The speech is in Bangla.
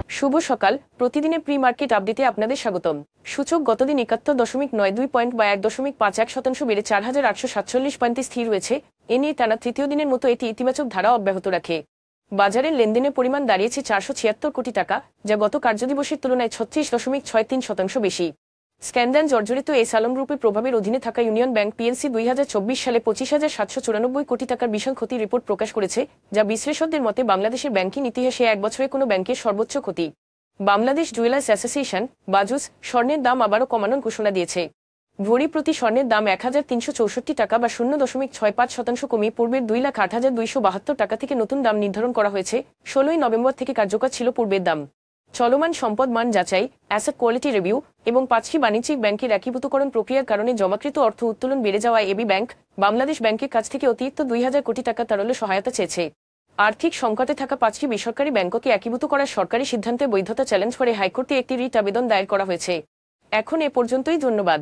শুভ সকাল। প্রতিদিনের প্রি মার্কেট আপডেটে আপনাদের স্বাগতম। সূচক গতদিন ৭১.৯২ পয়েন্ট বা ১.৫১% বেড়ে ৪,৮৪৭ পয়েন্টে স্থির রয়েছে। এ নিয়ে টানা তৃতীয় দিনের মতো এটি ইতিবাচক ধারা অব্যাহত রাখে। বাজারের লেনদেনের পরিমাণ দাঁড়িয়েছে ৪৭৬ কোটি টাকা, যা গত কার্যদিবসের তুলনায় ৩৬.৬৩% বেশি। স্ক্যান্ডাল জর্জরিত এস আলম গ্রুপের প্রভাবের অধীনে থাকা ইউনিয়ন ব্যাংক পিএলসি ২০২৪ সালে ২৫,৭৯৪ কোটি টাকার বিশাল ক্ষতির রিপোর্ট প্রকাশ করেছে, যা বিশ্লেষকদের মতে বাংলাদেশের ব্যাংকিং ইতিহাসে এক বছরে কোনো ব্যাংকের সর্বোচ্চ ক্ষতি। বাংলাদেশ জুয়েলার্স অ্যাসোসিয়েশন বাজুস স্বর্ণের দাম আবারও কমানোর ঘোষণা দিয়েছে। ভরি প্রতি স্বর্ণের দাম ১,৩৬৪ টাকা বা ০.৬৫% কমিয়ে পূর্বের ২,০৮,২৭২ টাকা থেকে নতুন দাম নির্ধারণ করা হয়েছে। ১৬ই নভেম্বর থেকে কার্যকর ছিল পূর্বের দাম। চলমান সম্পদ মান যাচাই, অ্যাসেট কোয়ালিটি রিভিউ এবং ৫টি বাণিজ্যিক ব্যাংকের একীভূতকরণ প্রক্রিয়ার কারণে জমাকৃত অর্থ উত্তোলন বেড়ে যাওয়ায় এবি ব্যাংক বাংলাদেশ ব্যাংকের কাছ থেকে অতিরিক্ত ২,০০০ কোটি টাকা তারল্য সহায়তা চেয়েছে। আর্থিক সংকটে থাকা ৫টি বেসরকারি ব্যাংককে একীভূত করার সরকারি সিদ্ধান্তের বৈধতা চ্যালেঞ্জ করে হাইকোর্টে একটি রিট আবেদন দায়ের করা হয়েছে। এখন এ পর্যন্তই, ধন্যবাদ।